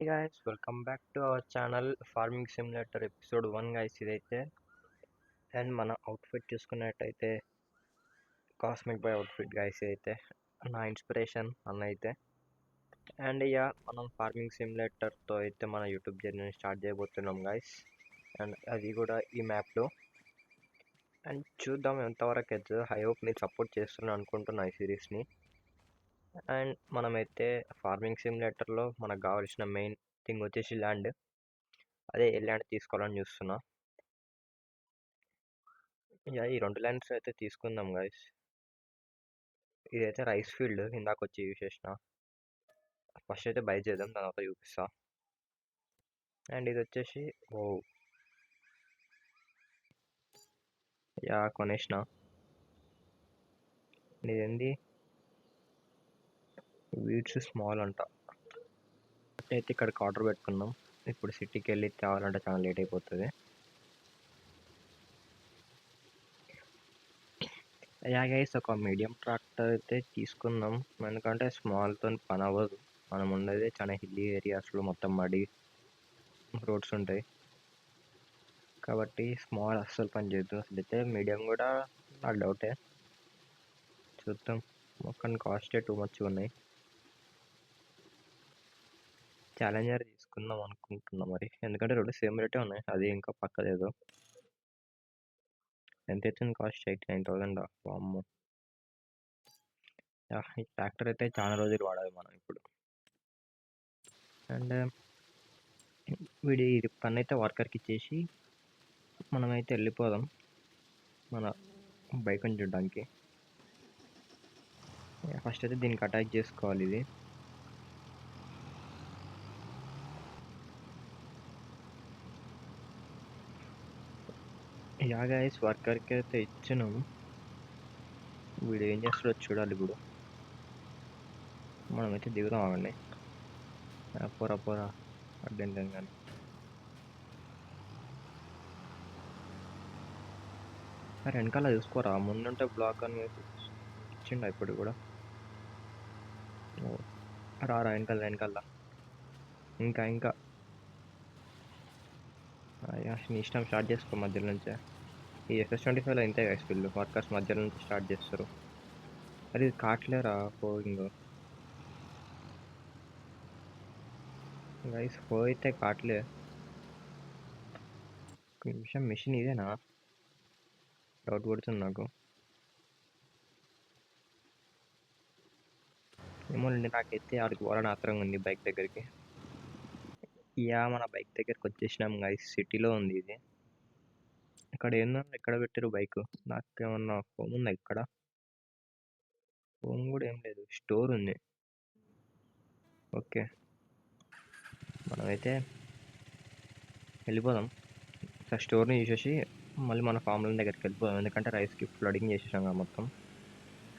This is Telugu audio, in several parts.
Hey guys, welcome back to our channel Farming Simulator episode 1 guys ఇదైతే అండ్ మన అవుట్ఫిట్ చూసుకున్నట్టయితే కాస్మిక్ బై అవుట్ఫిట్ గైస్ అయితే నా ఇన్స్పిరేషన్ అన్న అయితే అండ్ మనం ఫార్మింగ్ సిమ్యులేటర్తో అయితే మన యూట్యూబ్ జర్నీని స్టార్ట్ చేయబోతున్నాం గైస్ అండ్ అది కూడా ఈ మ్యాప్లో అండ్ చూద్దాం ఎంతవరకు అవుతుందో. ఐ హోప్ మీరు సపోర్ట్ చేస్తున్నాను అనుకుంటున్నా ఈ సిరీస్ని. అండ్ మనమైతే ఫార్మింగ్ సిమ్యులేటర్లో మనకు కావాల్సిన మెయిన్ థింగ్ వచ్చేసి ల్యాండ్. అదే ఏ ల్యాండ్ తీసుకోవాలని చూస్తున్నా. ఈ 2 ల్యాండ్స్ అయితే తీసుకుందాం గైస్. ఇదైతే రైస్ ఫీల్డ్ ఇందాక వచ్చి యూజ్ చేసిన. ఫస్ట్ అయితే బై చేద్దాం, తర్వాత చూపిస్తా. అండ్ ఇది వచ్చేసి కొనేసిన. ఇదేంది వీడ్స్ స్మాల్ అంట. అయితే ఇక్కడికి ఆర్డర్ పెట్టుకున్నాం. ఇప్పుడు సిటీకి వెళ్ళి తేవాలంటే చాలా లేట్ అయిపోతుంది. గైస్ ఒక మీడియం ట్రాక్టర్ అయితే తీసుకుందాం, ఎందుకంటే స్మాల్తో పని అవ్వదు. మనం ఉండేది చాలా హిల్లీ ఏరియాస్లో, మొత్తం మడి రోడ్స్ ఉంటాయి కాబట్టి స్మాల్ అస్సలు పని చేయదు. అసలు అయితే మీడియం కూడా నాకు డౌటే, చూద్దాం. కానీ కాస్టే టూ మచ్ ఉన్నాయి. ఛాలెంజర్ తీసుకుందాం అనుకుంటున్నా మరి, ఎందుకంటే రెండు సేమ్ రేటే ఉన్నాయి. అది ఇంకా పక్కదేదో. ఎంత అవుతుంది కాస్ట్? 89,000. వామ్మో. ఈ ట్రాక్టర్ అయితే చాలా రోజులు వాడాలి మనం ఇప్పుడు. అండ్ వీడి పని అయితే వర్కర్కి ఇచ్చేసి మనమైతే వెళ్ళిపోదాం మన బైక్ని చూడడానికి. ఫస్ట్ అయితే దీనికి అటాచ్ చేసుకోవాలి. ఇది గైస్ వర్కర్కి అయితే ఇచ్చినాము. వీడు ఏం చేస్తాడో చూడాలి ఇప్పుడు. మనమైతే దిగుదాం. అవండి పోరా అడ్డం కానీ. సరే వెనకాల చూసుకోరా, ముందుంటే బ్లాక్ అని ఇచ్చిండ ఇప్పుడు కూడా. రారా వెనకాల ఇంకా నీ ఇష్టం, స్టార్ట్ చేసుకో మధ్యలో నుంచే. ఈ FS25లో ఇంతే గైస్, వీళ్ళు వర్కర్స్ మధ్యలో నుంచి స్టార్ట్ చేస్తారు. అది కాట్లేరా పోయింగ్ గైస్, అయితే కాట్లే. ఒక నిమిషం, మిషన్ ఇదేనా? డౌట్ పడుతుంది నాకు. ఏమో నాకైతే ఆడికి పోవాలని ఆత్రంగా ఉంది బైక్ దగ్గరికి. మన బైక్ దగ్గరికి వచ్చేసినాం గైస్. సిటీలో ఉంది ఇది. ఇక్కడ ఏందో, ఎక్కడ పెట్టారు బైక్? నాకేమన్నా ఫోన్ ఉందా ఇక్కడ? ఫోన్ కూడా ఏం లేదు, స్టోర్ ఉంది. ఓకే, మనమైతే వెళ్ళిపోదాం. ఒకసారి స్టోర్ని చూసేసి మళ్ళీ మన ఫామ్ల దగ్గరికి వెళ్ళిపోదాం, ఎందుకంటే రైస్కి ఫ్లడింగ్ చేసేసాం కదా మొత్తం.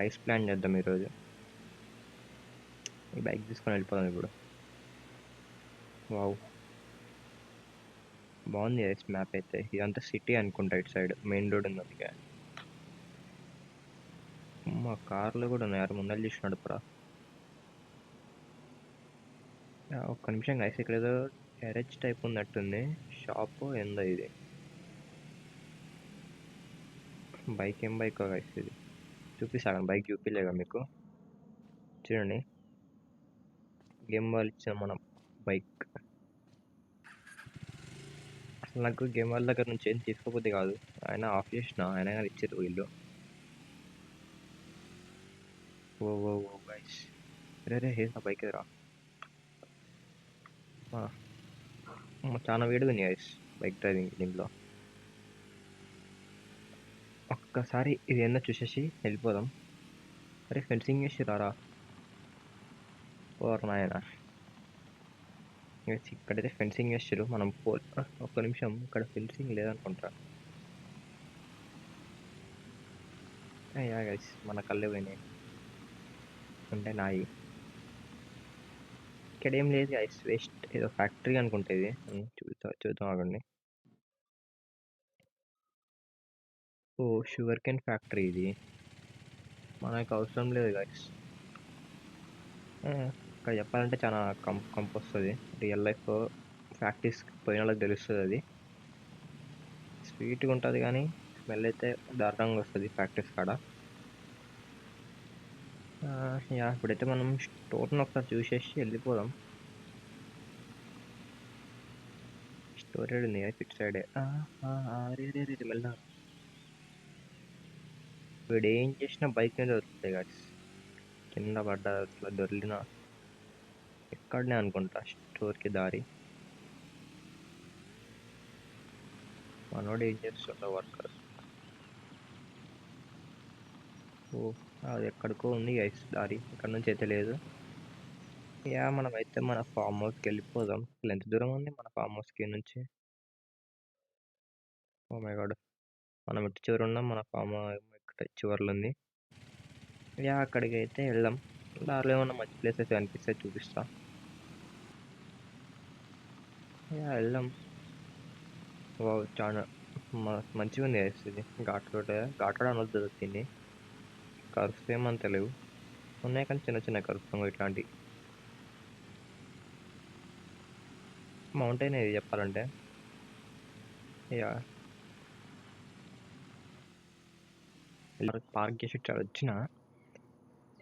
రైస్ ప్లాన్ చేద్దాం ఈరోజు. ఈ బైక్ తీసుకొని వెళ్ళిపోదాం ఇప్పుడు. వావ్, బాగుంది రైస్ మ్యాప్ అయితే. ఇదంతా సిటీ అనుకుంటా, ఇటు సైడ్ మెయిన్ రోడ్ ఉంది అందుకే. మా కార్లు కూడా ఉన్నాయి. యారు ముందర చూసి నడుపురా. ఒక్క నిమిషం గైస్, ఇక్కడ ఏదో గ్యారేజ్ టైప్ ఉన్నట్టుంది. షాప్ ఏందో ఇది. బైక్ ఏం బైక్ గైస్ ఇది? చూపిస్తాను, బైక్ చూపిలేగా మీకు. చూడండి, గేమ్ వాళ్ళు ఇచ్చిన మన బైక్. అసలు నాకు గేమ్ వాళ్ళ దగ్గర నుంచి ఏం తీసుకోబోద్ది కాదు. ఆయన ఆఫ్ చేసిన, ఆయన కానీ ఇచ్చారు వీళ్ళు. ఓ గైస్, రే హే నా బైక్ ఎదురా. చాలా వేడిగా ఉంది గైస్ బైక్ డ్రైవింగ్ దీంట్లో. ఒక్కసారి ఇది ఏందో చూసేసి వెళ్ళిపోదాం. అరే ఫెన్సింగ్ వేసి రారా. ఓర్ నాయన, ఇక్కడైతే ఫెన్సింగ్ వేసారు. మనం ఒక్క నిమిషం, ఇక్కడ ఫెన్సింగ్ లేదనుకుంటా. గైస్ మన కళ్ళే పోయినాయి అంటే నాయి. ఇక్కడ ఏం లేదు గైస్, వేస్ట్. ఏదో ఫ్యాక్టరీ అనుకుంటా ఇది. చూద్దాం ఆగండి. షుగర్ కేన్ ఫ్యాక్టరీ ఇది. మనకు అవసరం లేదు గైస్. ఇక్కడ చెప్పాలంటే చాలా కంపొస్తది. రియల్ లైఫ్ ప్రాక్టీస్ పోయినోళ్ళకి తెలుస్తదది. స్వీట్‌గుంటది గానీ, స్మెల్ అయితే దారుణంగొస్తది ప్రాక్టీస్ కాడ. యాహ్! ఇప్పుడైతే మనం స్టోర్‌ని ఒకసారి చూసేసి ఎళ్ళిపోదాం. స్టోర్ ఏడుంది? ఇటు సైడే. అరెరెరెరే! మెల్లగా రా. వీడేం చేసినా బైక్ మీద దొరుకుతాయి గాయ్స్. కింద పడ్డా, అట్లా దొర్లినా ఇక్కడనే అనుకుంటా స్టోర్‌కి దారి. మనోడు ఏం చేస్తుండో వర్క్. ఓహ్! అది ఎక్కడికో ఉంది గైస్ దారి. ఇక్కడ నుంచి అయితే లేదు. యాహ్! మనమైతే మన ఫార్మ్ హౌస్‌కెళ్ళిపోదాం. ఎంత దూరం ఉంది మన ఫార్మ్ హౌస్‌కి నుంచి? Oh my God! మనం ఇటు చివర ఉన్నాం. మన ఫార్మ్ ఇక్కడ చివర్లో ఉంది. యాహ్! అక్కడికైతే ఎళ్దాం. దారిలో ఏమన్నా మంచి ప్లేసెస్ కనిపిస్తే చూపిస్తా. యాహ్! ఎళ్దాం. వావ్! చానా మంచిగుంది గైస్ ఇది. ఘాట్ రోడ్డే. ఘాట్ రోడ్ అనొద్దు దీన్ని. కర్వ్స్ ఏమంత లేవు. ఉన్నాయి కానీ చిన్న చిన్న కర్వ్స్ ఇట్లాంటియి. మౌంటైనే ఇది చెప్పాలంటే. యాహ్! పార్క్ చేసి ఇట్లా వచ్చినా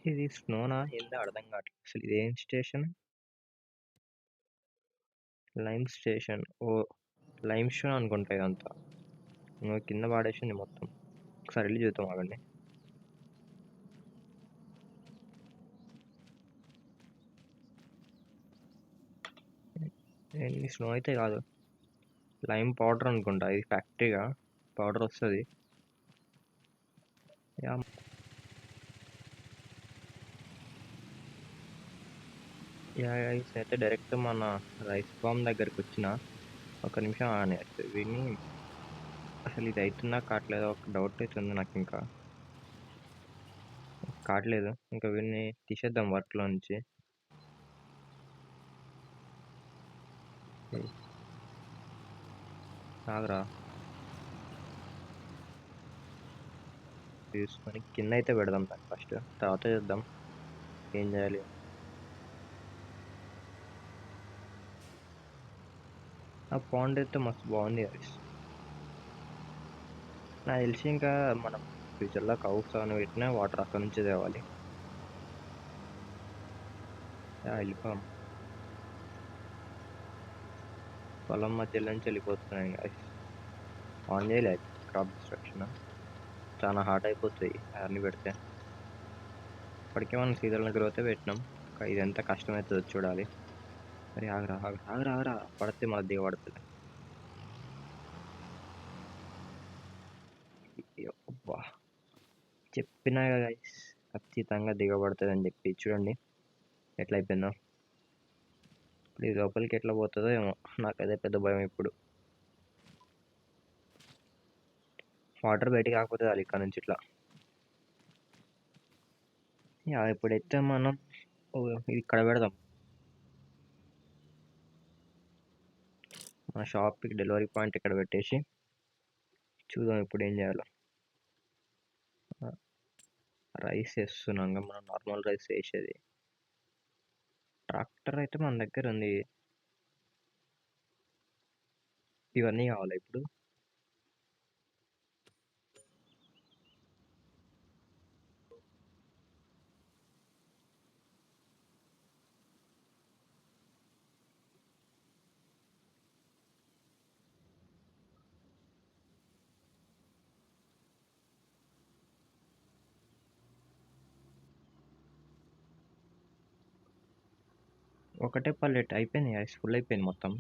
ఇది స్నోనా ఏందో అర్థం కావట్లేదు. అసలు ఇదేం station? Lime station. Oh! Lime stone అనుకుంటా ఇదంతా. ఇంగో కింద పడేసింది మొత్తం. ఒకసారి ఎళ్లి చూద్దాం ఆగండి. ఏంది స్నో అయితే కాదు. లైమ్ పౌడర్ అనుకుంటా. ఇది ఫ్యాక్టరీగా పౌడర్ వస్తది. యాహ్! యాహ్! గైస్ అయితే డైరెక్ట్ మన రైస్ ఫార్మ్ దగ్గరికొచ్చిన. ఒక నిమిషం ఆగండి గైస్. విని అసలు ఇది అయితుందా కావట్లేదా ఒక డౌట్ అయితుంది నాకింకా. కావట్లేదు. ఇంకా వీడిని తీసేద్దాం వర్క్‌లో నుంచి. ఏయ్! ఆగురా. తీసుకొని కిందయితే పెడదాం దాన్ని ఫస్ట్. తర్వాత చూద్దాం ఏం చేయాలి. ఆ పాండ్ అయితే మస్తు బాగుంది గైస్. నాకు తెలిసి ఇంకా మనం ఫ్యూచర్‌లో కౌస్ అని పెట్టినా వాటర్ అక్కడి నుంచే తేవాలి. యాహ్! వెళ్ళిపోదాం. పొలం మధ్యలో నుంచి వెళ్ళిపోతున్నాను గైస్. ఆన్ చేయలే క్రాప్ డిస్ట్రక్షన్. చాలా హార్డ్ అయిపోతాయి అవన్నీ పెడితే. ఇప్పటికే మనం సీజన్ల గ్రోతే పెట్టినాం. ఇదెంత కష్టమవుతుందో చూడాలి. అరే ఆగురా ఆగురా ఆగురా ఆగురా పడితే మళ్ళీ దిగబడుతుంది. అబ్బా! చెప్పినా కదా గైస్ ఖచ్చితంగా దిగబడుతుందని చెప్పి చూడండి ఎట్లా అయిపోయిందో. ఇప్పుడు ఈ లోపలికి ఎట్లా పోతుందో ఏమో నాకదే పెద్ద భయం ఇప్పుడు. వాటర్ బయటికి రాకపోతే చాలు ఇక్కడ నుంచి ఇట్లా. యాహ్! ఇప్పుడైతే మనం ఇది ఇక్కడ పెడదాం. మన షాప్‌కి డెలివరీ పాయింట్ ఇక్కడ పెట్టేసి చూద్దాం ఇప్పుడు ఏం చేయాలో. రైస్ వేస్తున్నాం మనం నార్మల్ రైస్ వేసేది. ట్రాక్టర్ అయితే మన దగ్గర ఉంది. ఇవన్నీ కావాలా ఇప్పుడు? ఒకటే పల్లెట్ అయిపోయింది రైస్ ఫుల్ అయిపోయింది మొత్తం.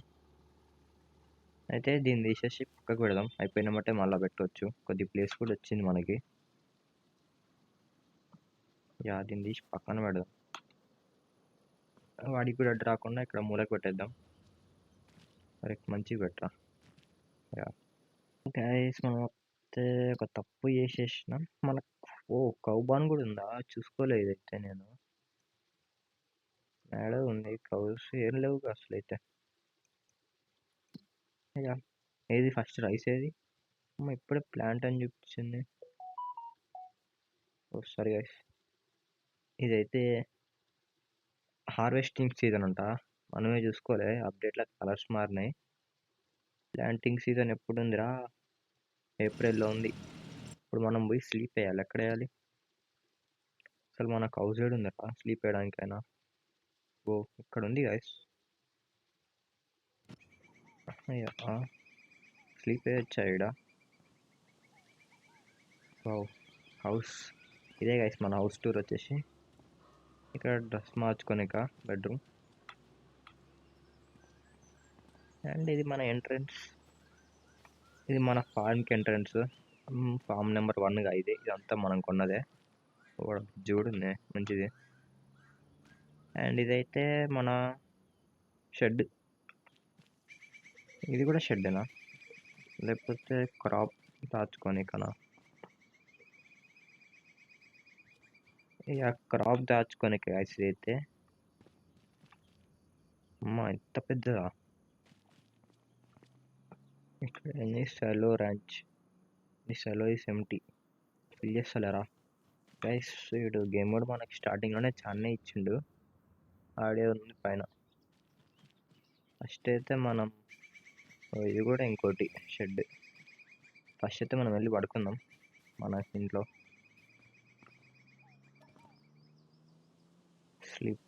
అయితే దీన్ని తీసేసి పక్కకు పెడదాం. అయిపోయినమంటే మళ్ళీ పెట్టవచ్చు. కొద్ది ప్లేస్ కూడా వచ్చింది మనకి. యాహ్! దీన్ని తీసి పక్కన పెడదాం. వాడికి కూడా అడ్డు రాకుండా ఇక్కడ మూలకు పెట్టేద్దాం. అరే మంచిగా పెట్టరా. యాహ్! గైస్ మనం అయితే ఒక తప్పు చేసేసినాం. మనకు కౌబాన్ కూడా ఉందా? చూసుకోలేదు ఇదైతే నేను. యాడో ఉంది కౌస్ ఏం లేవు అసలైతే. యాహ్! ఏది ఫస్ట్ రైస్ ఏది? అమ్మ ఇప్పుడే ప్లాంట్ అని చూపించింది. ఓహ్! Sorry guys. ఇదైతే హార్వెస్టింగ్ సీజన్ అంట. మనమే చూసుకోలే అప్డేట్‌లో కలర్స్ మారినాయి. ప్లాంటింగ్ సీజన్ ఎప్పుడుందిరా? ఏప్రిల్‌లో ఉంది. ఇప్పుడు మనం పోయి స్లీప్ ఎయాలి. ఎక్కడెయాలి? అసలు మనకు హౌస్ ఏడుందిరా స్లీప్ ఎయడానికైనా? ఓహ్! ఇక్కడుంది గైస్. అయ్యో! స్లీప్ ఎయొచ్చా ఈడ? వావ్! హౌస్ ఇదే గైస్ మన హౌస్ టూర్ వచ్చేసి. ఇక్కడ డ్రెస్ మార్చుకోనిక బెడ్‌రూమ్. అండ్ ఇది మన ఎంట్రన్స్. ఇది మన ఫార్మ్‌కి ఎంట్రన్స్. ఫార్మ్ నెంబర్ 1గా ఇది. ఇదంతా మనం కొన్నదే. బ్రిడ్జ్ కూడా ఉంది మంచిది. అండ్ ఇదైతే మన షెడ్. ఇది కూడా షెడ్డేనా? లేకపోతే క్రాప్ దాచుకోనికనా? ఇక క్రాప్ దాచుకోనిక గైస్ ఇదైతే. అమ్మా ఎంత పెద్దదా! ఇక్కడ ఎన్ని సెలో ర్యాంచ్. ఈ సెలో ఈస్ ఎంప్టీ. ఫిల్ చేస్తలేరా గైస్? వీడు గేమ్ కూడా మనకి స్టార్టింగ్లోనే చాలానే ఇచ్చిండు. ఆడే ఉంది పైన. ఫస్ట్ అయితే మనం ఇది కూడా ఇంకోటి షెడ్. ఫస్ట్ అయితే మనం వెళ్ళి పడుకుందాం మన ఇంట్లో. స్లీప్.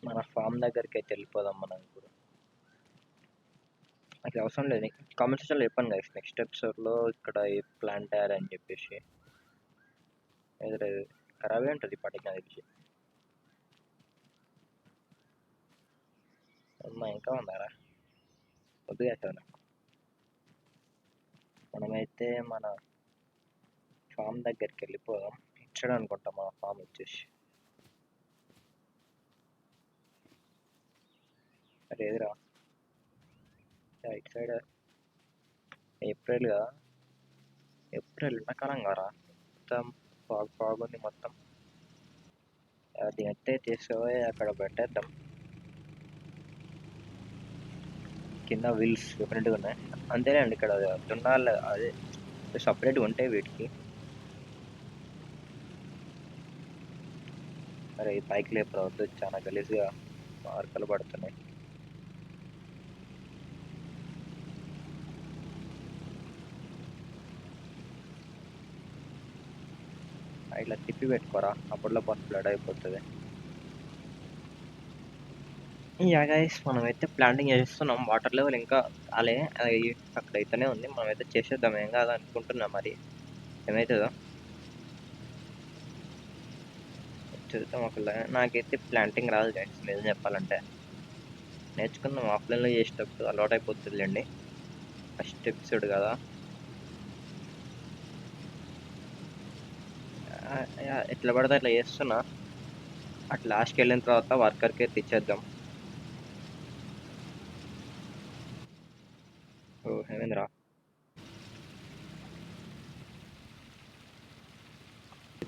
మన ఫామ్ దగ్గరికి అయితే వెళ్ళిపోదాం మనం ఇప్పుడు. నాకు అవసరం లేదు. కామెంట్ సెక్షన్లో చెప్పాను గైస్ నెక్స్ట్ ఎపిసోడ్లో ఇక్కడ ఏ ప్లాంట్ వేయాలని చెప్పేసి. ఏదో ఖరాబే ఉంటుంది ఇప్పటికి నాకు తెలిసి. అమ్మా ఇంకా ఉందారా? వద్దు చేసాను. మనమైతే మన ఫామ్ దగ్గరికి వెళ్ళిపోదాం. ఇచ్చాడు అనుకుంటా మన ఫామ్ వచ్చేసి. అరే ఎదురా ఇటు సైడ్. ఏప్రిల్ కదా? ఏప్రిల్ ఎండాకాలం కదా? మొత్తం ఫాగ్ ఉంది మొత్తం. అది అయితే తీసుకుపోయి అక్కడ పెట్టేద్దాం. కింద వీల్స్ డిఫరెంట్గా ఉన్నాయి. అంతేనండి. ఇక్కడ దున్నాలు అదే సపరేట్గా ఉంటాయి వీటికి. అరే ఈ పైకి లేపవద్దు, చాలా గలీజ్గా మార్కలు పడుతున్నాయి. ఇట్లా తిప్పి పెట్టుకోరా, అప్పట్లో ఫ్లడ్ అయిపోతుంది. యా గైస్ మనమైతే ప్లాంటింగ్ చేస్తున్నాం. వాటర్ లెవెల్ ఇంకా అలే అక్కడ అయితేనే ఉంది. మనమైతే చేసేద్దాం, ఏం కాదు అనుకుంటున్నాం. మరి ఏమవుతుందో చూద్దాం. ఒకవేళ నాకైతే ప్లాంటింగ్ రాదు గైస్ నిజం చెప్పాలంటే. నేర్చుకుందాం, ఆఫ్లైన్లో చేసేటప్పుడు అలవాటు అయిపోతుందిలేండి. ఫస్ట్ ఎపిసోడ్ కదా. ఎట్లా పడితే అట్లా చేస్తున్నా. అట్లా లాస్ట్కి వెళ్ళిన తర్వాత వర్కర్కి అయితే ఇచ్చేద్దాం. ఓ హేమేంద్ర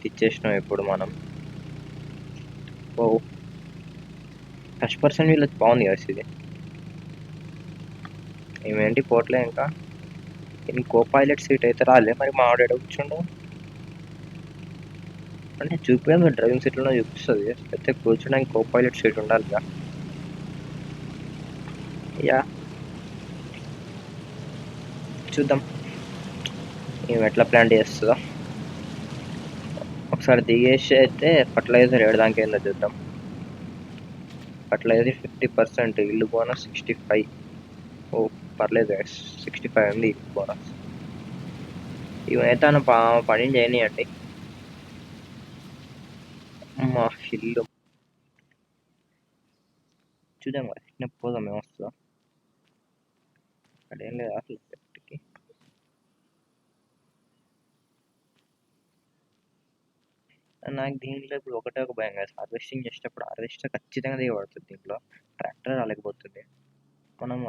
ఇచ్చేసినాం ఇప్పుడు మనం. ఓ ఫస్ట్ పర్సన్ వీళ్ళకి బాగుంది కదా ఇది. ఏమేంటి పోట్లే ఇంకా. కో పైలట్ సీట్ అయితే రాలే. మరి మా ఆవిడ కూర్చుండు అంటే చూపించాము. డ్రైవింగ్ సీట్లో చూపిస్తుంది. అయితే కూర్చోడానికి కో పైలట్ సీట్ ఉండాలి కదా. యా చూద్దాం మేము ఎట్లా ప్లాన్ చేస్తుందో. ఒకసారి దిగేసి అయితే ఫర్టిలైజర్ ఏడదానికి ఏందో చూద్దాం. ఫర్టిలైజర్ 50%, ఇల్లు బోనస్ 65. ఓ పర్లేదు 65 ఉంది ఇల్లు బోనస్. ఇవైతే పని చేయనియండి. మా ఇల్లు చూద్దాం కదా, పోదాం ఏమొస్తుందో. అక్కడ ఏం లేదు అసలు సెట్కి. నాకు దీంట్లో ఇప్పుడు ఒకటే ఒక భయం కాదు. హార్వెస్టింగ్ చేసేటప్పుడు హార్వెస్టర్ ఖచ్చితంగా దిగబడుతుంది. దీంట్లో ట్రాక్టర్ రాలేకపోతుంది. మనం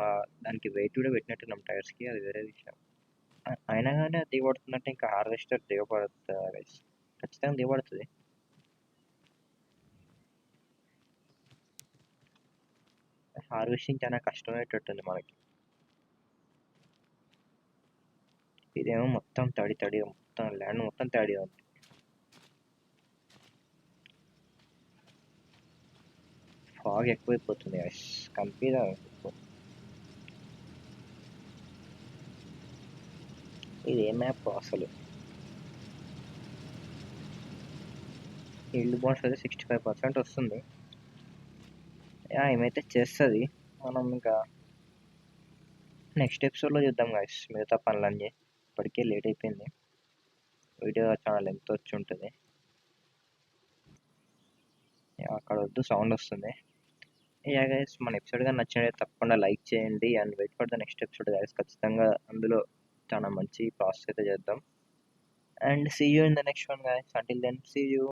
దానికి వెయిట్ కూడా పెట్టినట్టున్నాం టైర్స్కి, అది వేరే విషయం. అయినా కానీ అది దిగబడుతుందంటే ఇంకా హార్వెస్టర్ దిగబడుతుంది. ఖచ్చితంగా దిగబడుతుంది. హార్వెస్టింగ్ చాలా కష్టమయ్యేటట్టుంది మనకి. ఇదేమో మొత్తం తడి తడిగా, మొత్తం ల్యాండ్ మొత్తం తడిగా ఉంది. ఫాగ్ ఎక్కువైపోతుంది గైస్, కంపీదా. ఇది ఏ మ్యాప్ అసలు? ఈల్డ్ బాన్స్ అయితే 65% వస్తుంది. ఏమైతే చేస్తుంది, మనం ఇంకా నెక్స్ట్ ఎపిసోడ్లో చూద్దాం గైస్ మిగతా పనులన్నీ. ఇప్పటికే లేట్ అయిపోయింది, వీడియో చాలా లెంత్ వచ్చి ఉంటుంది. అక్కడ వద్దు, సౌండ్ వస్తుంది. గైస్ మన ఎపిసోడ్ కానీ నచ్చినట్లయితే తప్పకుండా లైక్ చేయండి and wait for the next episode guys. ఖచ్చితంగా అందులో చాలా మంచి ప్రాసెస్ అయితే చేద్దాం. And see you in the next one guys. Until then see you.